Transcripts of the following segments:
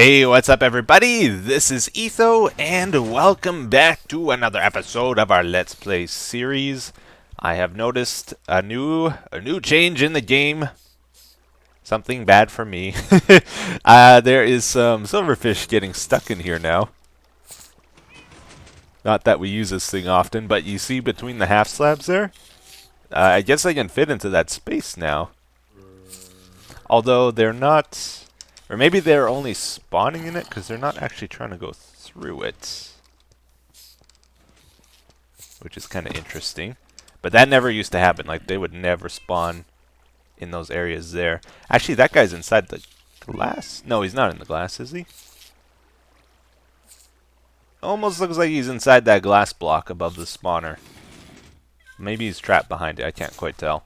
Hey, what's up everybody? This is Etho, and welcome back to another episode of our Let's Play series. I have noticed a new change in the game. Something bad for me. There is some silverfish getting stuck in here now. Not that we use this thing often, but you see between the half slabs there? I guess I can fit into that space now. Although they're not... Or maybe they're only spawning in it because they're not actually trying to go through it. Which is kind of interesting. But that never used to happen. Like, they would never spawn in those areas there. Actually, that guy's inside the glass. No, he's not in the glass, is he? Almost looks like he's inside that glass block above the spawner. Maybe he's trapped behind it. I can't quite tell.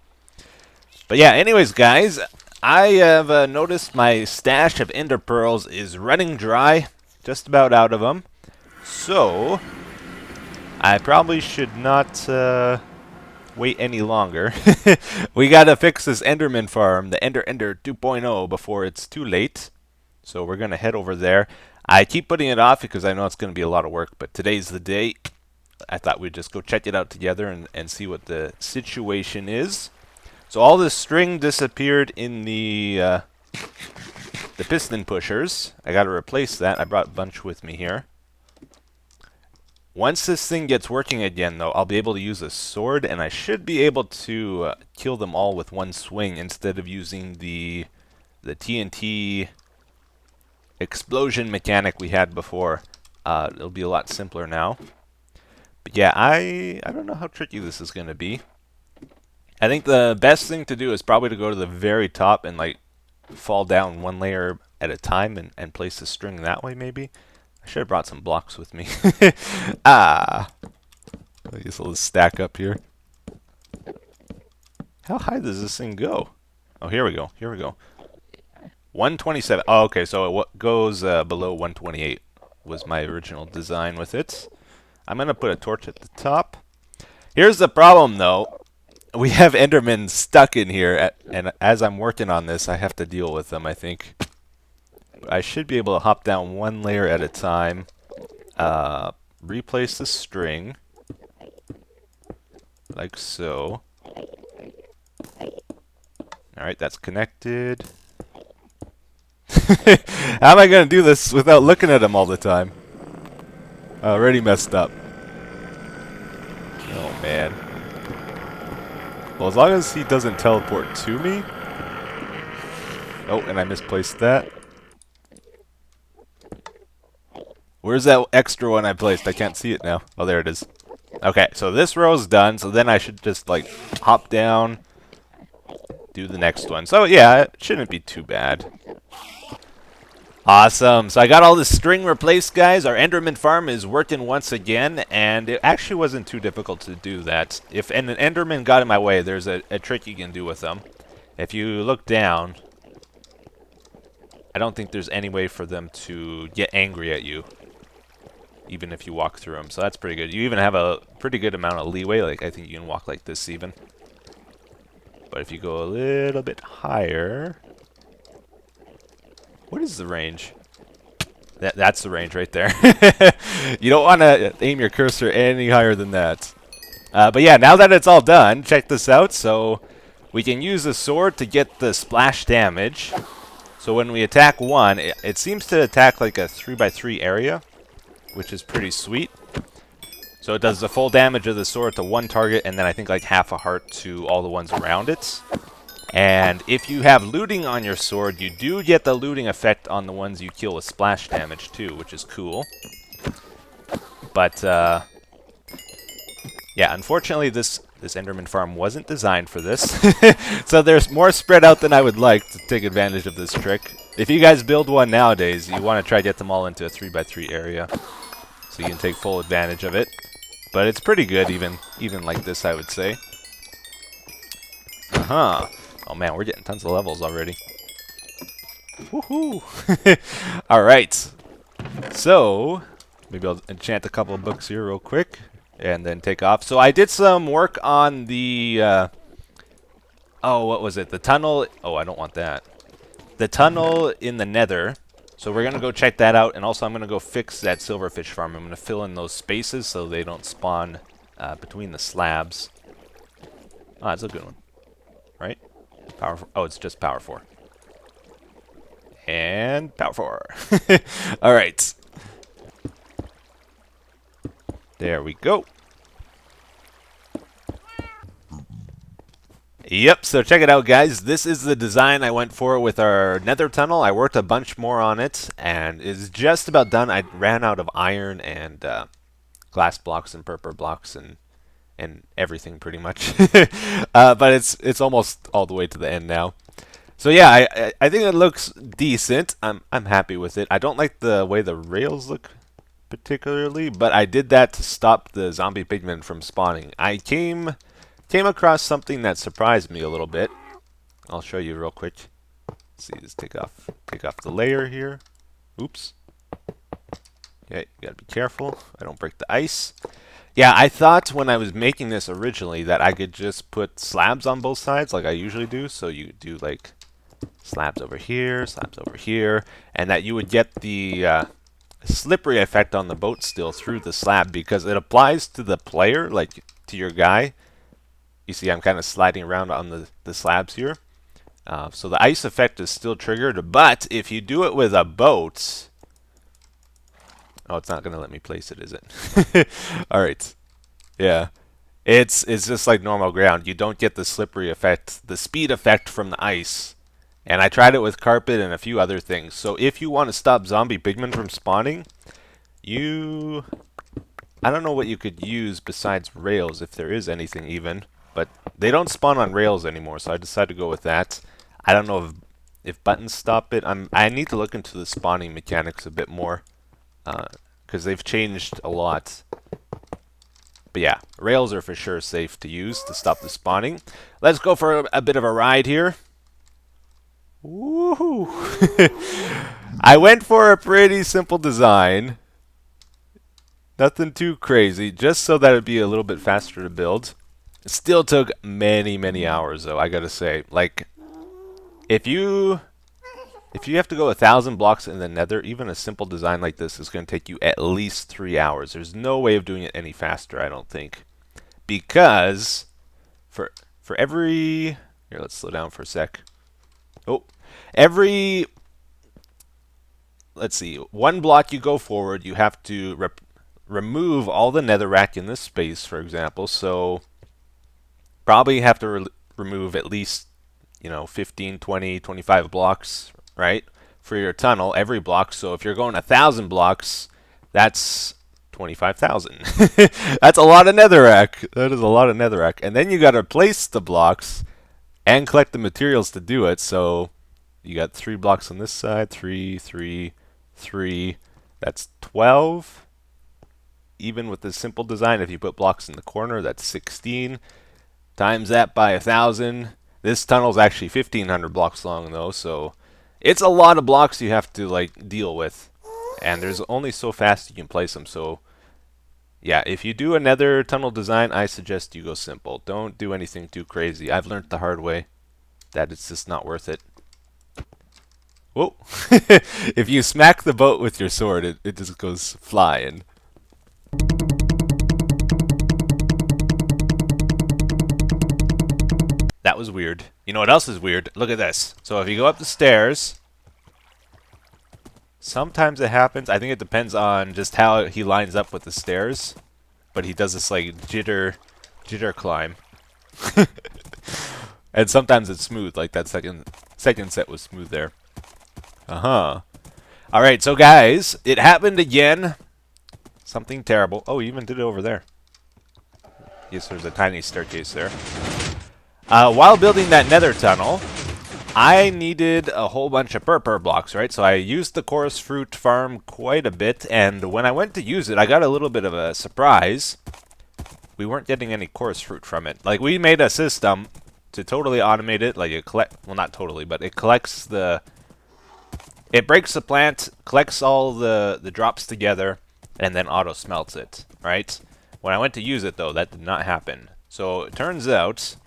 But yeah, anyways, guys... I have noticed my stash of ender pearls is running dry, just about out of them. So, I probably should not wait any longer. We gotta fix this Enderman farm, the Ender 2.0, before it's too late. So we're gonna head over there. I keep putting it off because I know it's gonna be a lot of work, but today's the day. I thought we'd just go check it out together and see what the situation is. So all this string disappeared in the piston pushers. I got to replace that. I brought a bunch with me here. Once this thing gets working again, though, I'll be able to use a sword, and I should be able to kill them all with one swing instead of using the TNT explosion mechanic we had before. It'll be a lot simpler now. But yeah, I don't know how tricky this is going to be. I think the best thing to do is probably to go to the very top and like fall down one layer at a time and place the string that way maybe. I should have brought some blocks with me. I guess I'll just stack up here. How high does this thing go? Oh, here we go. Here we go. 127. Oh, okay, so it goes below 128 was my original design with it. I'm going to put a torch at the top. Here's the problem, though. We have Endermen stuck in here, and as I'm working on this, I have to deal with them, I think. I should be able to hop down one layer at a time, replace the string, like so. Alright, that's connected. How am I going to do this without looking at them all the time? I already messed up. Oh, man. Well, as long as he doesn't teleport to me. Oh, and I misplaced that. Where's that extra one I placed? I can't see it now. Oh, there it is. Okay, so this row's done, so then I should just, like, hop down, do the next one. So, yeah, it shouldn't be too bad. Awesome. So I got all this string replaced, guys. Our Enderman farm is working once again, and it actually wasn't too difficult to do that. If an Enderman got in my way, there's a trick you can do with them. If you look down, I don't think there's any way for them to get angry at you, even if you walk through them. So that's pretty good. You even have a pretty good amount of leeway. Like, I think you can walk like this even. But if you go a little bit higher... What is the range? That's the range right there. You don't want to aim your cursor any higher than that. But yeah, now that it's all done, check this out. So we can use the sword to get the splash damage. So when we attack one, it seems to attack like a 3x3 area, which is pretty sweet. So it does the full damage of the sword to one target, and then I think like half a heart to all the ones around it. And if you have looting on your sword, you do get the looting effect on the ones you kill with splash damage too, which is cool. But, yeah, unfortunately this Enderman farm wasn't designed for this. So there's more spread out than I would like to take advantage of this trick. If you guys build one nowadays, you want to try to get them all into a 3x3 area, so you can take full advantage of it. But it's pretty good even like this, I would say. Uh-huh. Oh man, we're getting tons of levels already. Woohoo! Alright. So, maybe I'll enchant a couple of books here real quick, and then take off. So I did some work on the, oh, what was it? The tunnel. Oh, I don't want that. The tunnel in the Nether. So we're going to go check that out, and also I'm going to go fix that silverfish farm. I'm going to fill in those spaces so they don't spawn between the slabs. Oh, that's a good one. Right? Power 4. Oh, it's just power 4. And power 4. Alright. There we go. Yep, so check it out, guys. This is the design I went for with our nether tunnel. I worked a bunch more on it, and it's just about done. I ran out of iron and glass blocks and purple blocks and everything pretty much. But it's almost all the way to the end now. So yeah, I think it looks decent. I'm happy with it. I don't like the way the rails look particularly, but I did that to stop the zombie pigmen from spawning. I came across something that surprised me a little bit. I'll show you real quick. Let's see, just take off the layer here. Oops. Okay, you gotta be careful. I don't break the ice. Yeah, I thought when I was making this originally that I could just put slabs on both sides like I usually do. So you do like slabs over here, and that you would get the slippery effect on the boat still through the slab because it applies to the player, like to your guy. You see I'm kind of sliding around on the slabs here. So the ice effect is still triggered, but if you do it with a boat... Oh, it's not going to let me place it, is it? Alright. Yeah. It's just like normal ground. You don't get the slippery effect, the speed effect from the ice. And I tried it with carpet and a few other things. So if you want to stop zombie pigmen from spawning, I don't know what you could use besides rails, if there is anything even. But they don't spawn on rails anymore, so I decided to go with that. I don't know if buttons stop it. I need to look into the spawning mechanics a bit more, because they've changed a lot. But yeah, rails are for sure safe to use to stop the spawning. Let's go for a bit of a ride here. Woohoo! I went for a pretty simple design. Nothing too crazy, just so that it'd be a little bit faster to build. It still took many, many hours, though, I gotta say. Like, if you have to go 1,000 blocks in the nether, even a simple design like this is going to take you at least 3 hours. There's no way of doing it any faster, I don't think. Because, for every... Here, let's slow down for a sec. Oh, let's see, one block you go forward, you have to remove all the netherrack in this space, for example, so... Probably have to remove at least, 15, 20, 25 blocks, right? For your tunnel, every block. So if you're going 1,000 blocks, that's 25,000. That's a lot of netherrack. That is a lot of netherrack. And then you got to place the blocks and collect the materials to do it. So you got 3 blocks on this side, 3, 3, 3. That's 12. Even with this simple design, if you put blocks in the corner, that's 16. Times that by 1,000. This tunnel's actually 1,500 blocks long, though, so it's a lot of blocks you have to deal with, and there's only so fast you can place them. So, yeah, if you do a nether tunnel design, I suggest you go simple. Don't do anything too crazy. I've learned the hard way that it's just not worth it. Whoa! If you smack the boat with your sword, it just goes flying. That was weird. You know what else is weird? Look at this. So if you go up the stairs, sometimes it happens. I think it depends on just how he lines up with the stairs. But he does this jitter climb. And sometimes it's smooth, like that second set was smooth there. Alright, so guys, it happened again. Something terrible. Oh, he even did it over there. Yes, there's a tiny staircase there. While building that nether tunnel, I needed a whole bunch of purple blocks, right? So I used the chorus fruit farm quite a bit, and when I went to use it, I got a little bit of a surprise. We weren't getting any chorus fruit from it. Like, we made a system to totally automate it, well, not totally, but it collects it breaks the plant, collects all the drops together, and then auto smelts it, right? When I went to use it, though, that did not happen. So it turns out...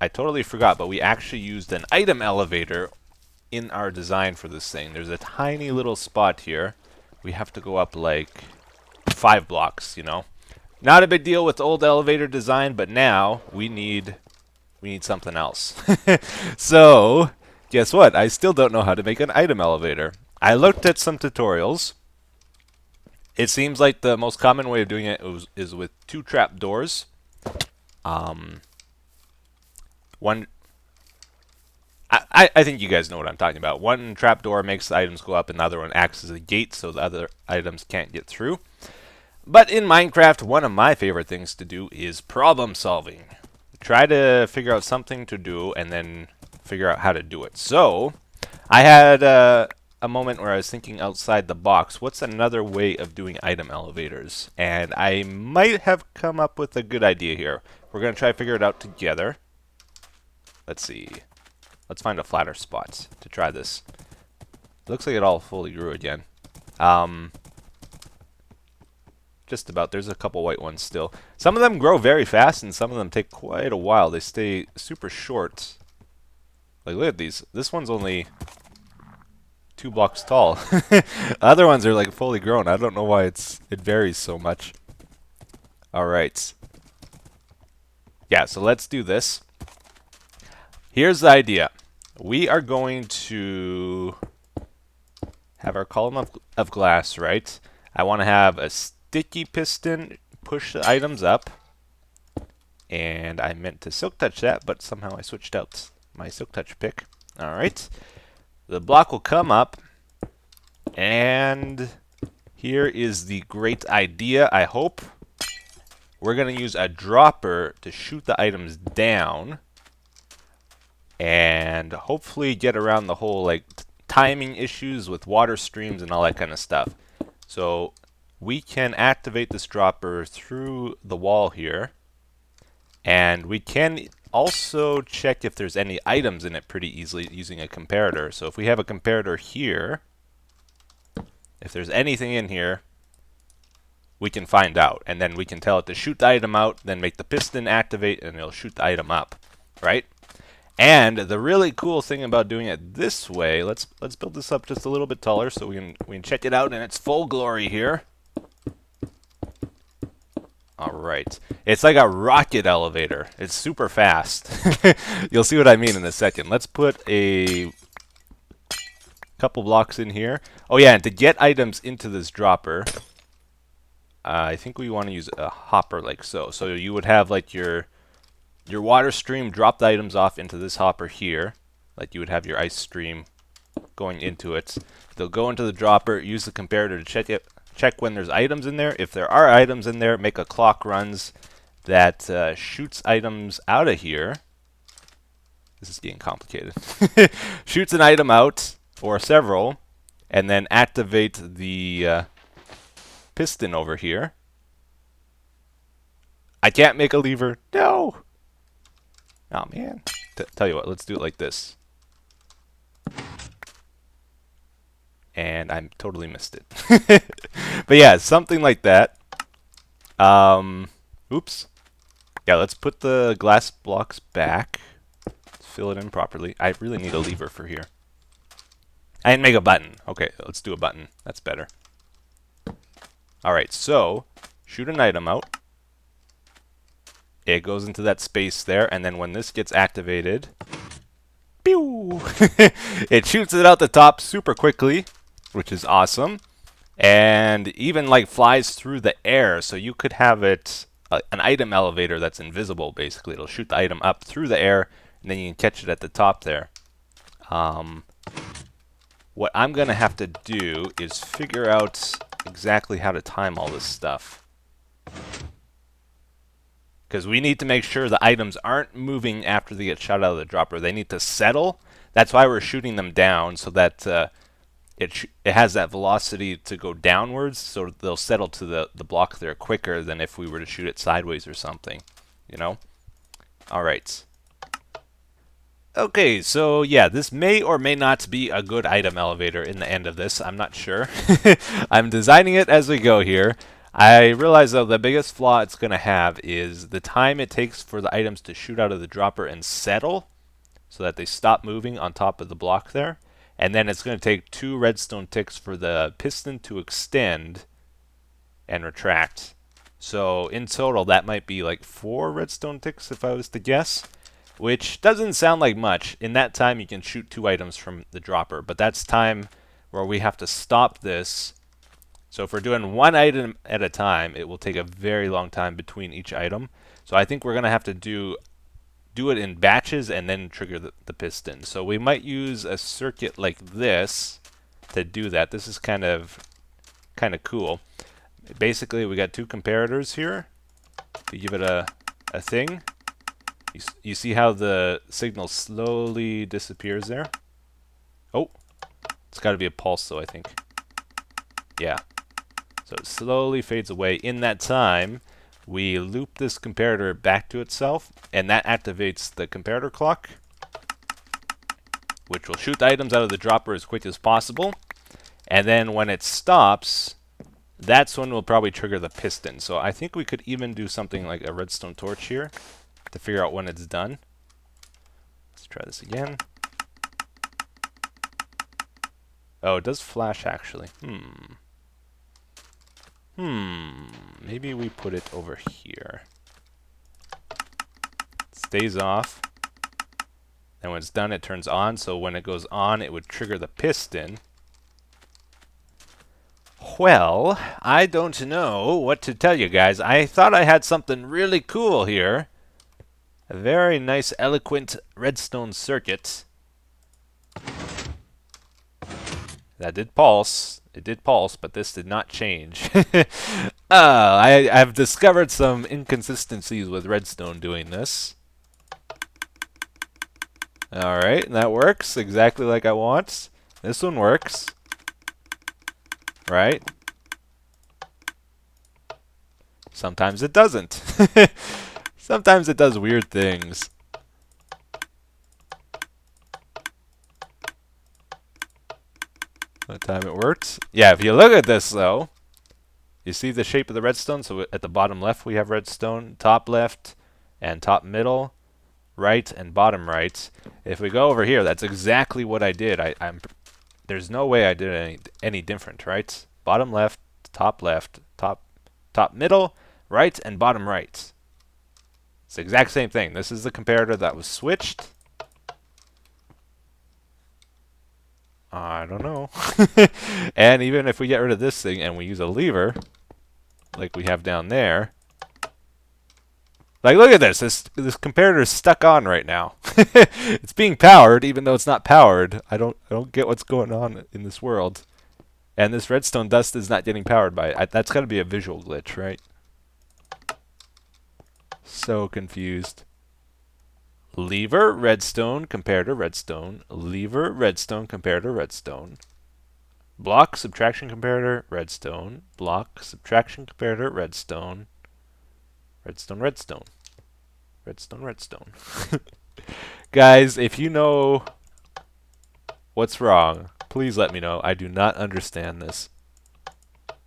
I totally forgot, but we actually used an item elevator in our design for this thing. There's a tiny little spot here. We have to go up like 5 blocks, you know. Not a big deal with the old elevator design, but now we need something else. So, guess what? I still don't know how to make an item elevator. I looked at some tutorials. It seems like the most common way of doing it is with 2 trap doors. One, I think you guys know what I'm talking about. One trap door makes the items go up, and the other one acts as a gate so the other items can't get through. But in Minecraft, one of my favorite things to do is problem solving. Try to figure out something to do and then figure out how to do it. So, I had a moment where I was thinking outside the box. What's another way of doing item elevators? And I might have come up with a good idea here. We're going to try to figure it out together. Let's see. Let's find a flatter spot to try this. Looks like it all fully grew again. Just about. There's a couple white ones still. Some of them grow very fast, and some of them take quite a while. They stay super short. Like, look at these. This one's only 2 blocks tall. Other ones are like fully grown. I don't know why it varies so much. Alright. Yeah, so let's do this. Here's the idea. We are going to have our column of glass, right? I want to have a sticky piston push the items up. And I meant to silk touch that, but somehow I switched out my silk touch pick. Alright. The block will come up. And here is the great idea, I hope. We're going to use a dropper to shoot the items down. And hopefully get around the whole like timing issues with water streams and all that kind of stuff. So we can activate this dropper through the wall here. And we can also check if there's any items in it pretty easily using a comparator. So if we have a comparator here, if there's anything in here, we can find out. And then we can tell it to shoot the item out, then make the piston activate, and it'll shoot the item up, right? And the really cool thing about doing it this way, let's build this up just a little bit taller so we can check it out in its full glory here. All right, it's like a rocket elevator. It's super fast. You'll see what I mean in a second. Let's put a couple blocks in here. Oh yeah, and to get items into this dropper, I think we want to use a hopper like so. So you would have like your water stream drop the items off into this hopper here, like you would have your ice stream going into it. They'll go into the dropper, use the comparator to check when there's items in there. If there are items in there, make a clock runs that shoots items out of here. This is getting complicated. Shoots an item out, or several, and then activate the piston over here. I can't make a lever. No! Oh man. Tell you what, let's do it like this. And I totally missed it. But yeah, something like that. Oops. Yeah, let's put the glass blocks back. Let's fill it in properly. I really need a lever for here. I didn't make a button. Okay, let's do a button. That's better. Alright, so shoot an item out. It goes into that space there, and then when this gets activated, pew! It shoots it out the top super quickly, which is awesome, and even like flies through the air. So you could have it an item elevator that's invisible. Basically, it'll shoot the item up through the air, and then you can catch it at the top there. What I'm gonna have to do is figure out exactly how to time all this stuff. Because we need to make sure the items aren't moving after they get shot out of the dropper. They need to settle. That's why we're shooting them down, so that it has that velocity to go downwards, so they'll settle to the block there quicker than if we were to shoot it sideways or something, you know? Alright. Okay, so yeah, this may or may not be a good item elevator in the end of this. I'm not sure. I'm designing it as we go here. I realize, though, the biggest flaw it's going to have is the time it takes for the items to shoot out of the dropper and settle so that they stop moving on top of the block there. and then it's going to take 2 redstone ticks for the piston to extend and retract. So in total, that might be like 4 redstone ticks if I was to guess, which doesn't sound like much. In that time, you can shoot 2 items from the dropper, but that's time where we have to stop this. So if we're doing 1 item at a time, it will take a very long time between each item. So I think we're going to have to do it in batches and then trigger the piston. So we might use a circuit like this to do that. This is kind of cool. Basically, we got 2 comparators here. If you give it a thing, you see how the signal slowly disappears there? Oh, it's got to be a pulse though, I think. Yeah. So it slowly fades away. In that time, we loop this comparator back to itself, and that activates the comparator clock, which will shoot the items out of the dropper as quick as possible. And then when it stops, that's when we'll probably trigger the piston. So I think we could even do something like a redstone torch here to figure out when it's done. Let's try this again. Oh, it does flash actually. Maybe we put it over here. It stays off. And when it's done, it turns on. So when it goes on, it would trigger the piston. Well, I don't know what to tell you guys. I thought I had something really cool here. A very nice, eloquent redstone circuit. That did pulse. It did pulse, but this did not change. I've discovered some inconsistencies with redstone doing this. Alright, and that works exactly like I want. This one works. Right? Sometimes it doesn't. Sometimes it does weird things. That time it works. Yeah, if you look at this though, you see the shape of the redstone? So at the bottom left we have redstone, top left and top middle, right and bottom right. If we go over here, that's exactly what I did. There's no way I did any different, right? Bottom left, top middle, right and bottom right. It's the exact same thing. This is the comparator that was switched. I don't know. And even if we get rid of this thing and we use a lever, like we have down there, like look at this. This comparator is stuck on right now. It's being powered, even though it's not powered. I don't get what's going on in this world. And this redstone dust is not getting powered by it. That's got to be a visual glitch, right? So confused. Lever, redstone, comparator, redstone. Lever, redstone, comparator, redstone. Block, subtraction comparator, redstone. Block, subtraction comparator, redstone. Redstone, redstone. Redstone, redstone. Guys, if you know what's wrong, please let me know. I do not understand this.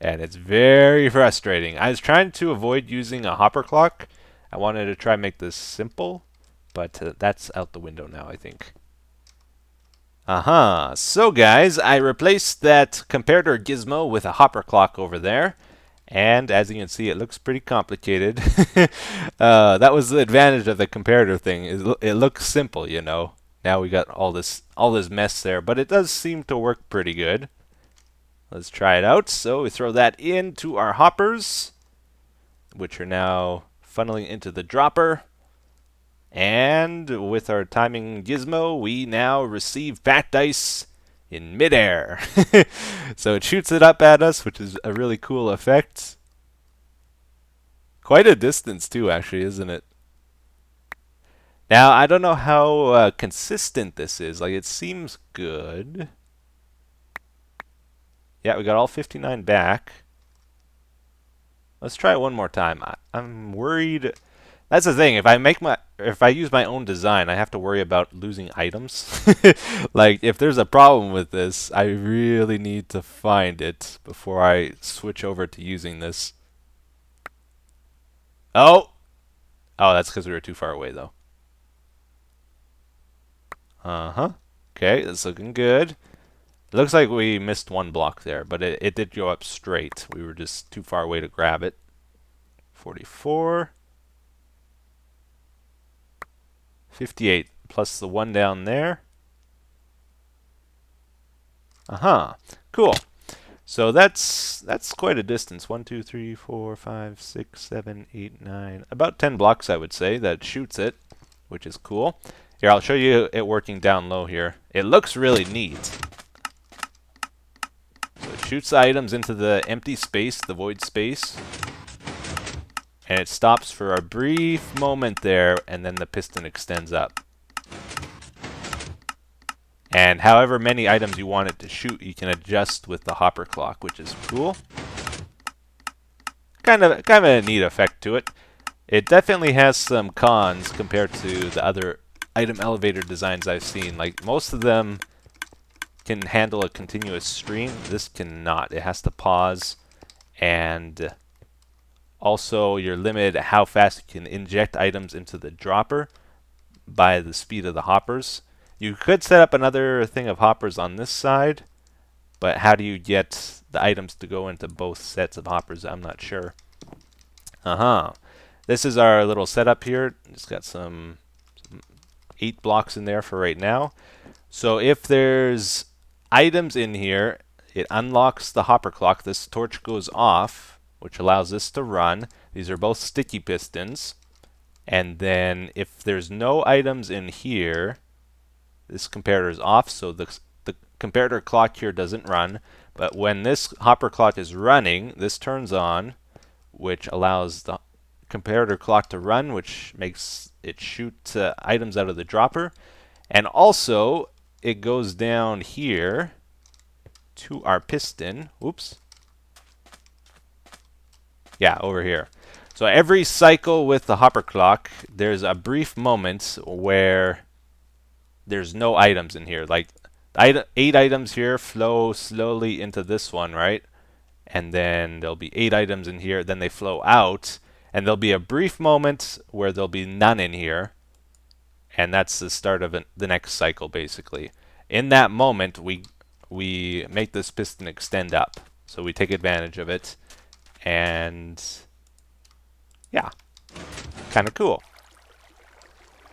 And it's very frustrating. I was trying to avoid using a hopper clock. I wanted to try and make this simple. But that's out the window now, I think. So guys, I replaced that comparator gizmo with a hopper clock over there. And as you can see, it looks pretty complicated. That was the advantage of the comparator thing. It looks simple, you know. Now we got all this mess there, but it does seem to work pretty good. Let's try it out. So we throw that into our hoppers, which are now funneling into the dropper. And with our timing gizmo, we now receive packed ice in midair. So it shoots it up at us, which is a really cool effect. Quite a distance too, actually, isn't it? Now, I don't know how consistent this is. Like, it seems good. Yeah, we got all 59 back. Let's try it one more time. I'm worried. That's the thing. If I use my own design, I have to worry about losing items. Like if there's a problem with this, I really need to find it before I switch over to using this. Oh, that's because we were too far away though. Okay, that's looking good. It looks like we missed one block there, but it did go up straight. We were just too far away to grab it. 44. 58 plus the one down there. Uh-huh. Cool. So that's quite a distance. 1, 2, 3, 4, 5, 6, 7, 8, 9. About 10 blocks, I would say, that shoots it, which is cool. Here, I'll show you it working down low here. It looks really neat. So it shoots the items into the empty space, the void space. And it stops for a brief moment there, and then the piston extends up. And however many items you want it to shoot, you can adjust with the hopper clock, which is cool. Kind of a neat effect to it. It definitely has some cons compared to the other item elevator designs I've seen. Like, most of them can handle a continuous stream. This cannot. It has to pause, and also you're limited at how fast you can inject items into the dropper by the speed of the hoppers. You could set up another thing of hoppers on this side, but how do you get the items to go into both sets of hoppers? I'm not sure. This is our little setup here. It's got some 8 blocks in there for right now. So if there's items in here, it unlocks the hopper clock. This torch goes off, which allows this to run. These are both sticky pistons. And then if there's no items in here, this comparator is off, so the comparator clock here doesn't run. But when this hopper clock is running, this turns on, which allows the comparator clock to run, which makes it shoot items out of the dropper. And also, it goes down here to our piston. Oops. Yeah, over here. So every cycle with the hopper clock, there's a brief moment where there's no items in here. Like, 8 items here flow slowly into this one, right? And then there'll be 8 items in here. Then they flow out. And there'll be a brief moment where there'll be none in here. And that's the start of the next cycle, basically. In that moment, we make this piston extend up. So we take advantage of it. And yeah, kind of cool.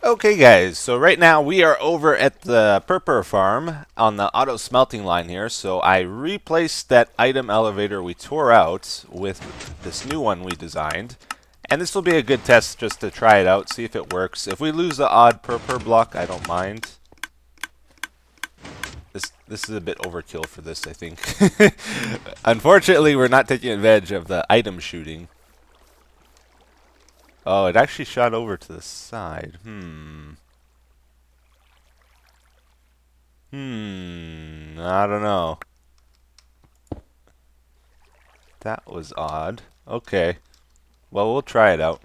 Okay guys, so right now we are over at the Purpur farm on the auto smelting line here. So I replaced that item elevator we tore out with this new one we designed. And this will be a good test just to try it out, see if it works. If we lose the odd Purpur block, I don't mind. This is a bit overkill for this, I think. Unfortunately, we're not taking advantage of the item shooting. Oh, it actually shot over to the side. I don't know. That was odd. Okay. Well, we'll try it out.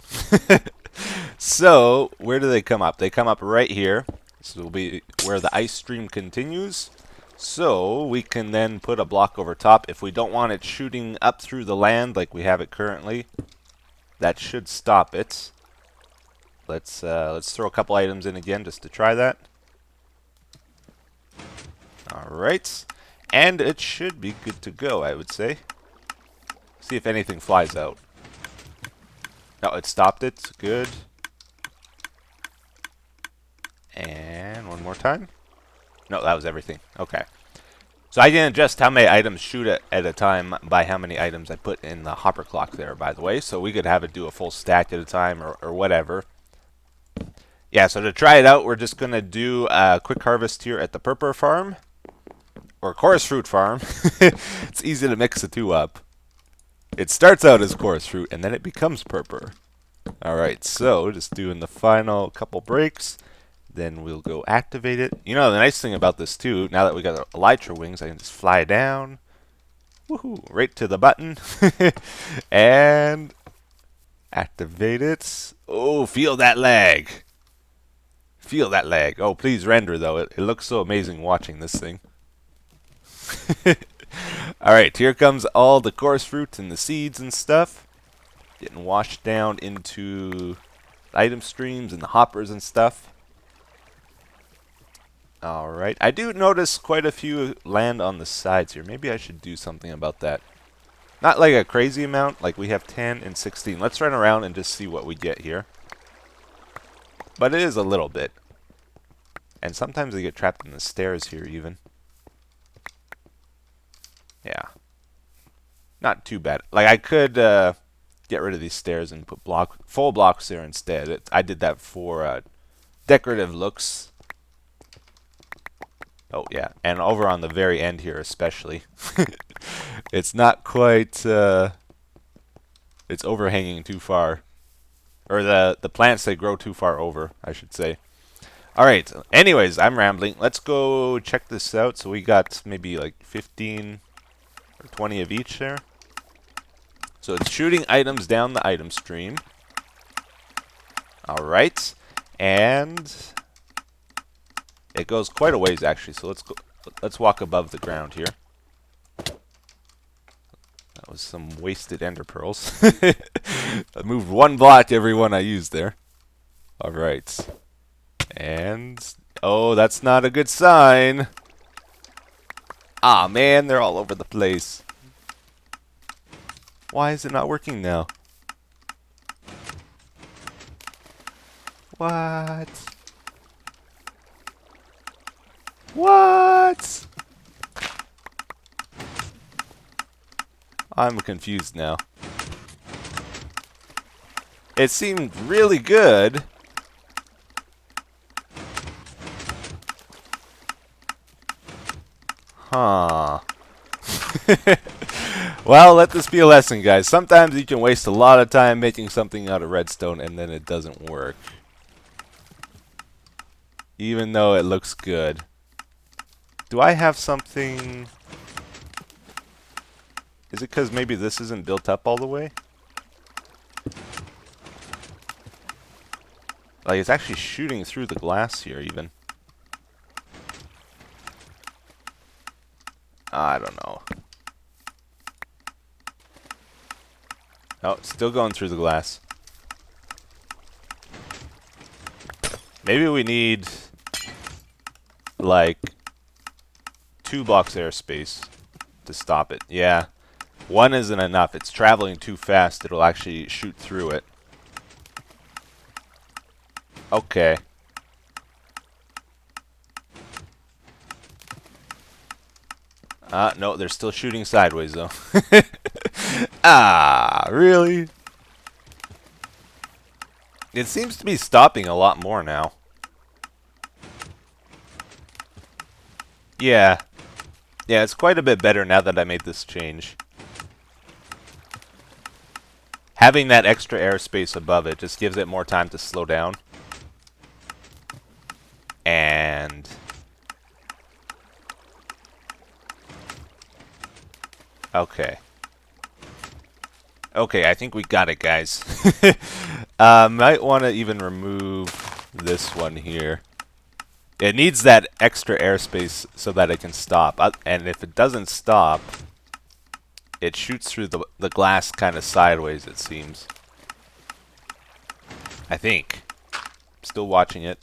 So, where do they come up? They come up right here. This will be where the ice stream continues. So, we can then put a block over top. If we don't want it shooting up through the land like we have it currently, that should stop it. Let's throw a couple items in again just to try that. Alright. And it should be good to go, I would say. See if anything flies out. No, it stopped it. Good. And one more time. No, that was everything. Okay. So I can adjust how many items shoot at a time by how many items I put in the hopper clock there, by the way. So we could have it do a full stack at a time or whatever. Yeah, so to try it out, we're just going to do a quick harvest here at the Purpur farm. Or chorus fruit farm. It's easy to mix the two up. It starts out as chorus fruit, and then it becomes Purpur. Alright, so just doing the final couple breaks. Then we'll go activate it. You know, the nice thing about this, too, now that we got the elytra wings, I can just fly down. Woohoo! Right to the button. And activate it. Oh, feel that lag. Feel that lag. Oh, please render, though. It looks so amazing watching this thing. Alright, here comes all the chorus fruit and the seeds and stuff. Getting washed down into item streams and the hoppers and stuff. Alright. I do notice quite a few land on the sides here. Maybe I should do something about that. Not like a crazy amount. Like we have 10 and 16. Let's run around and just see what we get here. But it is a little bit. And sometimes they get trapped in the stairs here even. Yeah. Not too bad. Like I could get rid of these stairs and put full blocks there instead. I did that for decorative looks. Oh yeah, and over on the very end here especially. It's not quite it's overhanging too far. Or the plants, they grow too far over, I should say. Alright, anyways, I'm rambling. Let's go check this out. So we got maybe like 15 or 20 of each there. So it's shooting items down the item stream. Alright, and it goes quite a ways actually, so let's walk above the ground here. That was some wasted ender pearls. I moved one block every one I used there. Alright. And oh, that's not a good sign. Ah man, they're all over the place. Why is it not working now? What? What? I'm confused now. It seemed really good. Huh. Well, let this be a lesson, guys. Sometimes you can waste a lot of time making something out of redstone and then it doesn't work. Even though it looks good. Do I have something... Is it because maybe this isn't built up all the way? Like, it's actually shooting through the glass here, even. I don't know. Oh, it's still going through the glass. Maybe we need, like, 2 blocks airspace to stop it. Yeah. 1 isn't enough. It's traveling too fast. It'll actually shoot through it. Okay. No, they're still shooting sideways, though. Ah, really? It seems to be stopping a lot more now. Yeah. Yeah, it's quite a bit better now that I made this change. Having that extra airspace above it just gives it more time to slow down. And... Okay. Okay, I think we got it, guys. Might want to even remove this one here. It needs that extra airspace so that it can stop. And if it doesn't stop, it shoots through the glass kind of sideways, it seems. I think. Still watching it.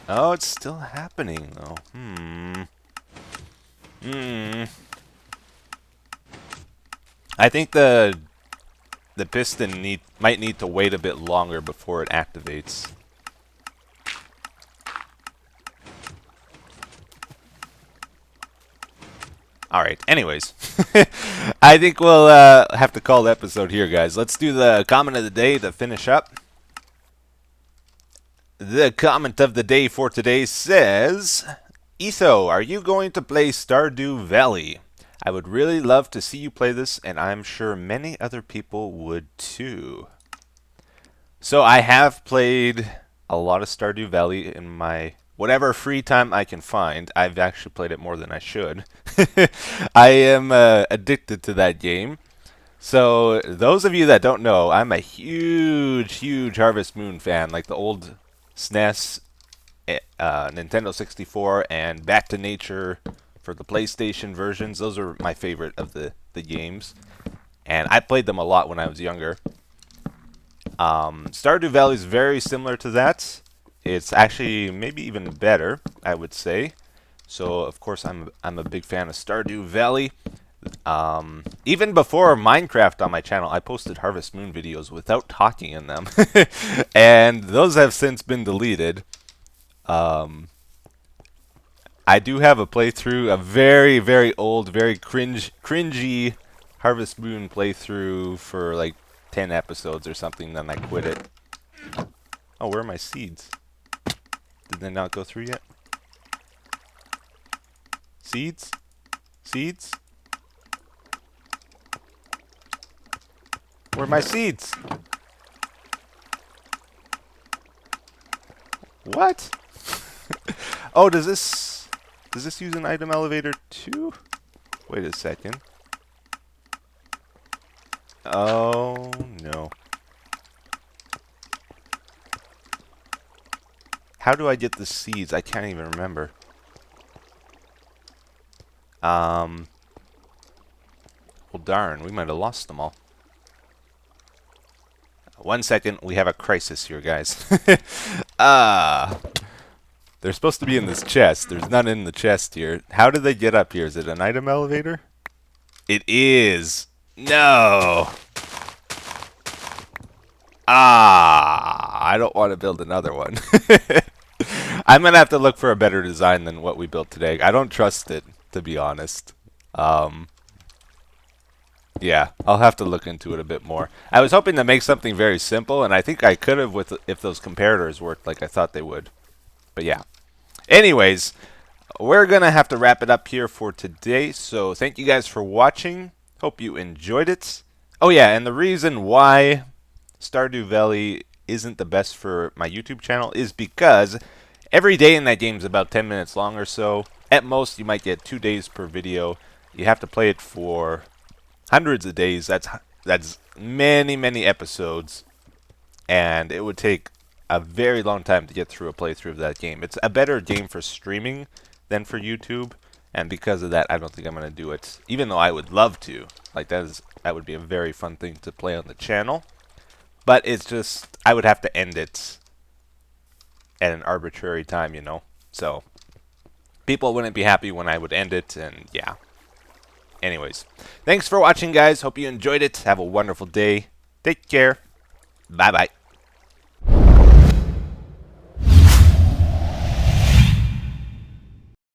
Oh, it's still happening, though. I think the piston might need to wait a bit longer before it activates. Alright, anyways. I think we'll have to call the episode here, guys. Let's do the comment of the day to finish up. The comment of the day for today says, Etho, are you going to play Stardew Valley? I would really love to see you play this, and I'm sure many other people would too. So I have played a lot of Stardew Valley in my whatever free time I can find. I've actually played it more than I should. I am addicted to that game. So those of you that don't know, I'm a huge Harvest Moon fan, like the old SNES, Nintendo 64, and Back to Nature for the PlayStation versions. Those are my favorite of the games. And I played them a lot when I was younger. Stardew Valley is very similar to that. it's actually maybe even better, I would say. So of course I'm a big fan of Stardew Valley. Even before Minecraft on my channel, I posted Harvest Moon videos without talking in them, and those have since been deleted. I do have a playthrough, a very, very old, very cringy Harvest Moon playthrough for like 10 episodes or something, then I quit it. Oh, where are my seeds? Did they not go through yet? Seeds? Seeds? Where are my seeds? What? Oh, does this use an item elevator too? Wait a second. Oh no. How do I get the seeds? I can't even remember. Well darn, we might have lost them all. 1 second, we have a crisis here, guys. They're supposed to be in this chest. There's none in the chest here. How did they get up here? Is it an item elevator? It is. No. I don't want to build another one. I'm going to have to look for a better design than what we built today. I don't trust it, to be honest. Yeah, I'll have to look into it a bit more. I was hoping to make something very simple, and I think I could have if those comparators worked like I thought they would. But yeah. Anyways, we're going to have to wrap it up here for today. So thank you guys for watching. Hope you enjoyed it. Oh yeah, and the reason why Stardew Valley isn't the best for my YouTube channel is because every day in that game is about 10 minutes long or so. At most, you might get 2 days per video. You have to play it for hundreds of days. That's many episodes, and it would take a very long time to get through a playthrough of that game. It's a better game for streaming than for YouTube, and because of that, I don't think I'm going to do it, even though I would love to. Like, that would be a very fun thing to play on the channel, but it's just, I would have to end it at an arbitrary time, you know, so people wouldn't be happy when I would end it, and yeah. Anyways, thanks for watching, guys. Hope you enjoyed it. Have a wonderful day. Take care. Bye-bye.